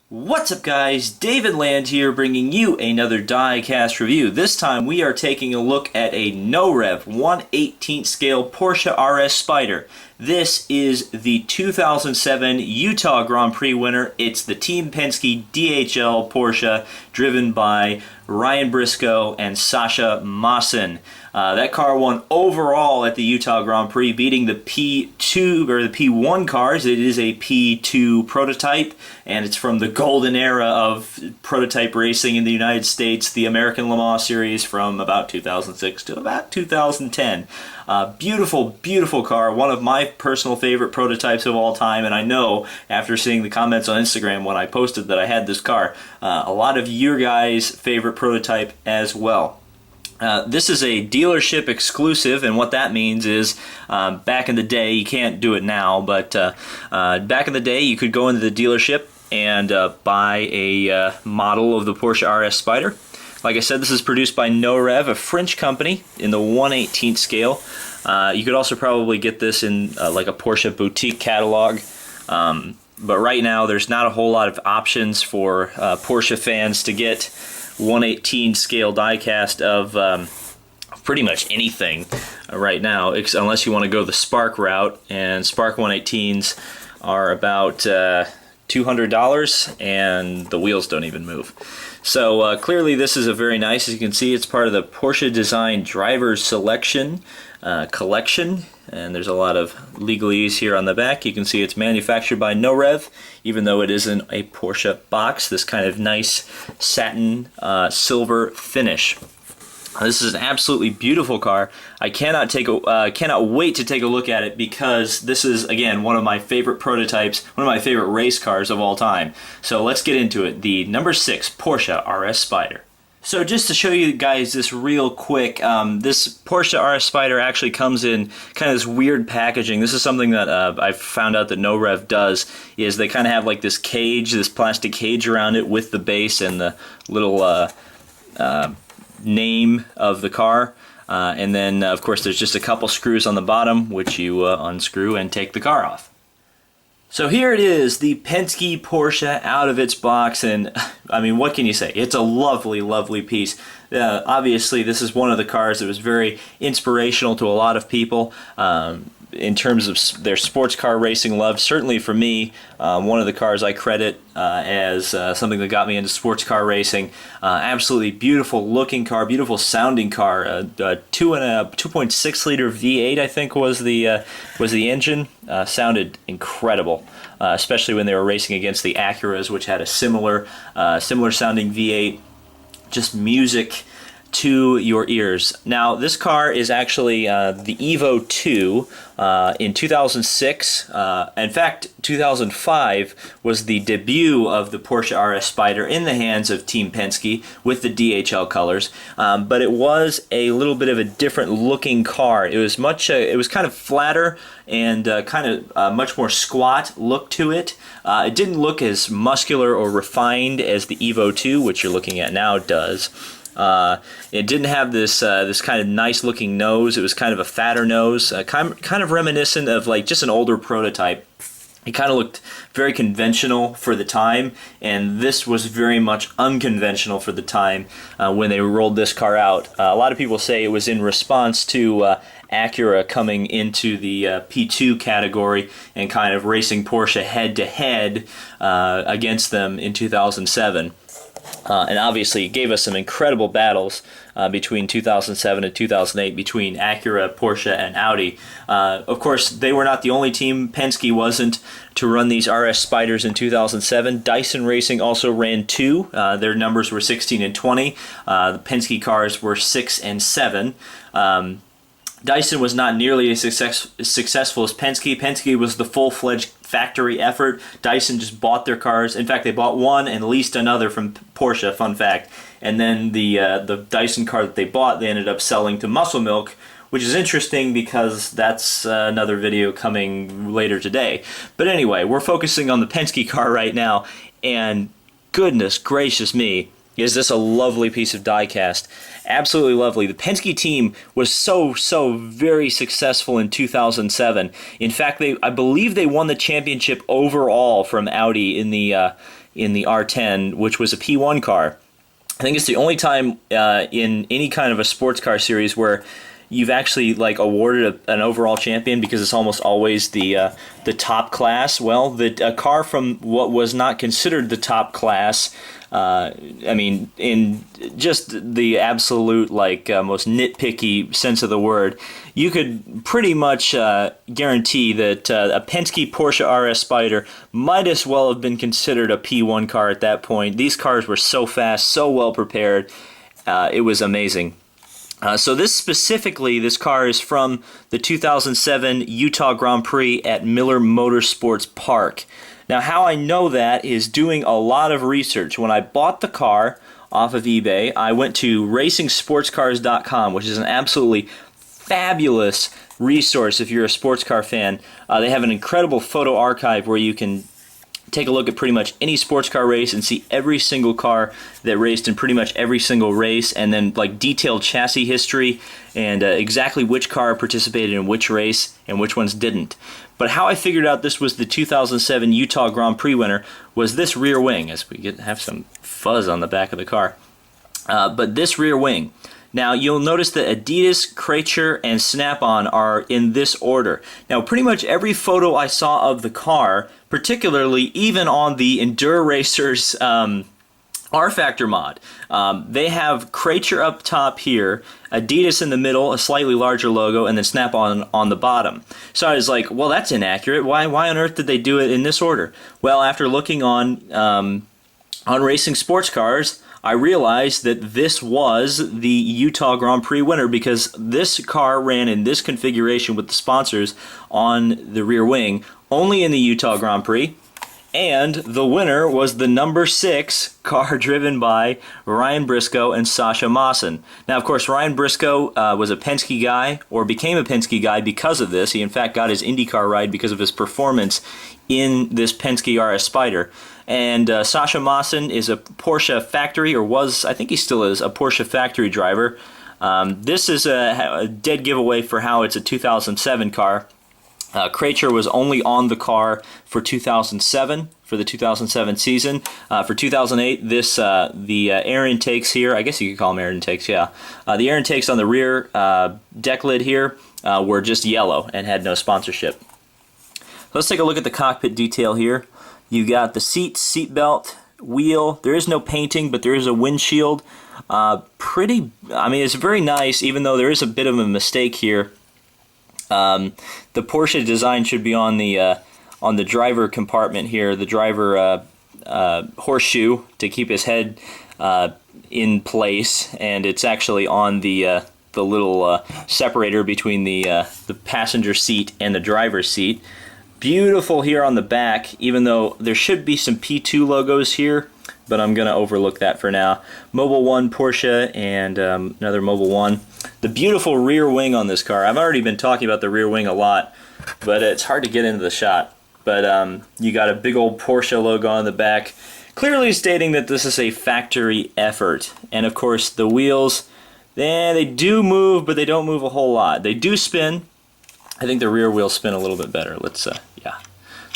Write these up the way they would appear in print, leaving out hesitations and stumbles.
What's up guys, David Land here bringing you another Diecast review. This time we are taking a look at a Norev 1/18 scale Porsche RS Spyder. This is the 2007 Utah Grand Prix winner. It's the Team Penske DHL Porsche driven by Ryan Briscoe and Sascha Maassen. That car won overall at the Utah Grand Prix, beating the P2 or the P1 cars. It is a P2 prototype, and it's from the golden era of prototype racing in the United States, the American Le Mans series from about 2006 to about 2010. Beautiful, beautiful car. One of my personal favorite prototypes of all time, and I know after seeing the comments on Instagram when I posted that I had this car, a lot of your guys' favorite prototype as well. This is a dealership exclusive, and what that means is back in the day, you can't do it now, but back in the day you could go into the dealership and buy a model of the Porsche RS Spyder. Like I said, this is produced by Norev, a French company, in the 1/18 scale. You could also probably get this in like a Porsche boutique catalog. But right now there's not a whole lot of options for Porsche fans to get 1/18 scale diecast of pretty much anything right now, unless you want to go the Spark route, and Spark 1/18s are about $200 and the wheels don't even move. So clearly this is a very nice, as you can see, it's part of the Porsche Design Drivers Selection collection, and there's a lot of legalese here on the back. You can see it's manufactured by Norev, even though it isn't a Porsche box, this kind of nice satin silver finish. This is an absolutely beautiful car. I cannot wait to take a look at it, because this is, again, one of my favorite prototypes, one of my favorite race cars of all time. So let's get into it. The number 6 Porsche RS Spyder. So just to show you guys this real quick, this Porsche RS Spyder actually comes in kind of this weird packaging. This is something that I found out that Norev does, is they kind of have like this cage, this plastic cage around it with the base and the little name of the car. And then, of course, there's just a couple screws on the bottom, which you unscrew and take the car off. So here it is, the Penske Porsche out of its box, and I mean, what can you say? It's a lovely, lovely piece. Obviously, this is one of the cars that was very inspirational to a lot of people in terms of their sports car racing love. Certainly for me, one of the cars I credit as something that got me into sports car racing. Absolutely beautiful looking car, beautiful sounding car. 2.6 liter V8, I think, was the engine. Sounded incredible, especially when they were racing against the Acuras, which had a similar sounding V8. Just music to your ears. Now, this car is actually the Evo 2 in 2006. In fact, 2005 was the debut of the Porsche RS Spyder in the hands of Team Penske with the DHL colors. But it was a little bit of a different looking car. It was it was kind of flatter and kind of much more squat look to it. It didn't look as muscular or refined as the Evo 2, which you're looking at now, does. It didn't have this this kind of nice looking nose. It was kind of a fatter nose, kind of reminiscent of like just an older prototype. It kind of looked very conventional for the time, and this was very much unconventional for the time when they rolled this car out. A lot of people say it was in response to Acura coming into the P2 category and kind of racing Porsche head-to-head against them in 2007. And obviously it gave us some incredible battles between 2007 and 2008 between Acura, Porsche, and Audi. Of course, they were not the only team. Penske wasn't to run these RS Spyders in 2007. Dyson Racing also ran 2. Their numbers were 16 and 20. The Penske cars were 6 and 7. Dyson was not nearly as successful as Penske. Penske was the full-fledged factory effort. Dyson just bought their cars. In fact, they bought one and leased another from Porsche, fun fact. And then the Dyson car that they bought, they ended up selling to Muscle Milk, which is interesting because that's another video coming later today. But anyway, we're focusing on the Penske car right now, and goodness gracious me, is this a lovely piece of diecast. Absolutely lovely. The Penske team was so very successful in 2007. In fact, I believe they won the championship overall from Audi in the in the R10, which was a P1 car. I think it's the only time in any kind of a sports car series where you've actually like awarded an overall champion, because it's almost always the top class. Well, a car from what was not considered the top class, I mean, in just the absolute most nitpicky sense of the word, you could pretty much guarantee that a Penske Porsche RS Spyder might as well have been considered a P1 car at that point. These cars were so fast, so well prepared. It was amazing. So this car is from the 2007 Utah Grand Prix at Miller Motorsports Park. Now, how I know that is doing a lot of research. When I bought the car off of eBay, I went to racingsportscars.com, which is an absolutely fabulous resource if you're a sports car fan. They have an incredible photo archive where you can take a look at pretty much any sports car race and see every single car that raced in pretty much every single race, and then detailed chassis history and exactly which car participated in which race and which ones didn't. But how I figured out this was the 2007 Utah Grand Prix winner was this rear wing, as we have some fuzz on the back of the car. But this rear wing. Now, you'll notice that Adidas, Kreitzer, and Snap-on are in this order. Now, pretty much every photo I saw of the car, particularly even on the Enduro Racers R-Factor mod, they have Kreitzer up top here, Adidas in the middle, a slightly larger logo, and then Snap-on on the bottom. So I was like, well, that's inaccurate. Why on earth did they do it in this order? Well, after looking on Racing Sports Cars, I realized that this was the Utah Grand Prix winner, because this car ran in this configuration with the sponsors on the rear wing only in the Utah Grand Prix, and the winner was the number 6 car driven by Ryan Briscoe and Sascha Maassen. Now, of course, Ryan Briscoe was a Penske guy, or became a Penske guy because of this. He, in fact, got his IndyCar ride because of his performance in this Penske RS Spyder. And Sascha Maassen is a Porsche factory, or was, I think he still is, a Porsche factory driver. This is a dead giveaway for how it's a 2007 car. Kreitzer was only on the car for 2007, for the 2007 season. For 2008, the air intakes here, I guess you could call them air intakes, yeah. The air intakes on the rear deck lid here were just yellow and had no sponsorship. Let's take a look at the cockpit detail here. You got the seat belt, wheel. There is no painting, but there is a windshield. I mean, it's very nice, even though there is a bit of a mistake here. The Porsche design should be on the driver compartment here, the driver horseshoe to keep his head in place, and it's actually on the little separator between the passenger seat and the driver's seat. Beautiful here on the back, even though there should be some P2 logos here, but I'm going to overlook that for now. Mobil 1 Porsche and another Mobil 1. The beautiful rear wing on this car. I've already been talking about the rear wing a lot, but it's hard to get into the shot. But you got a big old Porsche logo on the back, clearly stating that this is a factory effort. And of course, the wheels, they do move, but they don't move a whole lot. They do spin. I think the rear wheels spin a little bit better. Let's, yeah,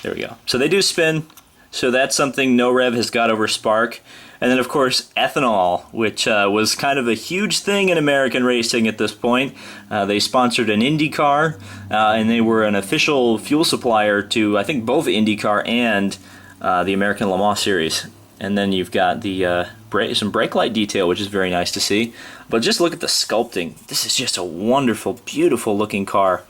there we go. So they do spin, so that's something Norev has got over Spark. And then, of course, ethanol, which was kind of a huge thing in American racing at this point. They sponsored an IndyCar, and they were an official fuel supplier to, I think, both IndyCar and the American Le Mans series. And then you've got the some brake light detail, which is very nice to see. But just look at the sculpting. This is just a wonderful, beautiful looking car.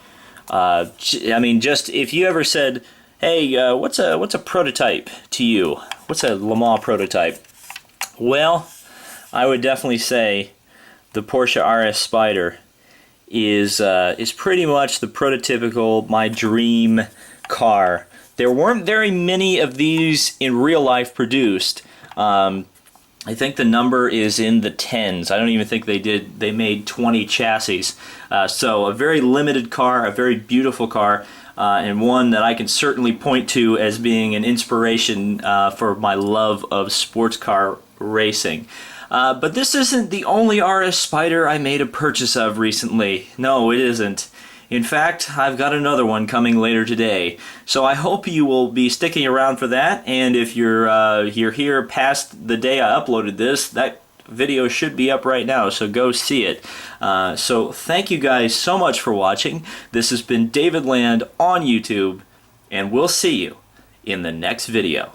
I mean, just if you ever said, hey, what's a prototype to you? What's a Le Mans prototype? Well, I would definitely say the Porsche RS Spyder is pretty much the prototypical, my dream car. There weren't very many of these in real life produced. I think the number is in the tens. I don't even think they made 20 chassis. So a very limited car, a very beautiful car, and one that I can certainly point to as being an inspiration for my love of sports car racing. But this isn't the only RS Spyder I made a purchase of recently. No, it isn't. In fact, I've got another one coming later today. So I hope you will be sticking around for that, and if you're here past the day I uploaded this, that video should be up right now, so go see it. So thank you guys so much for watching. This has been David Land on YouTube, and we'll see you in the next video.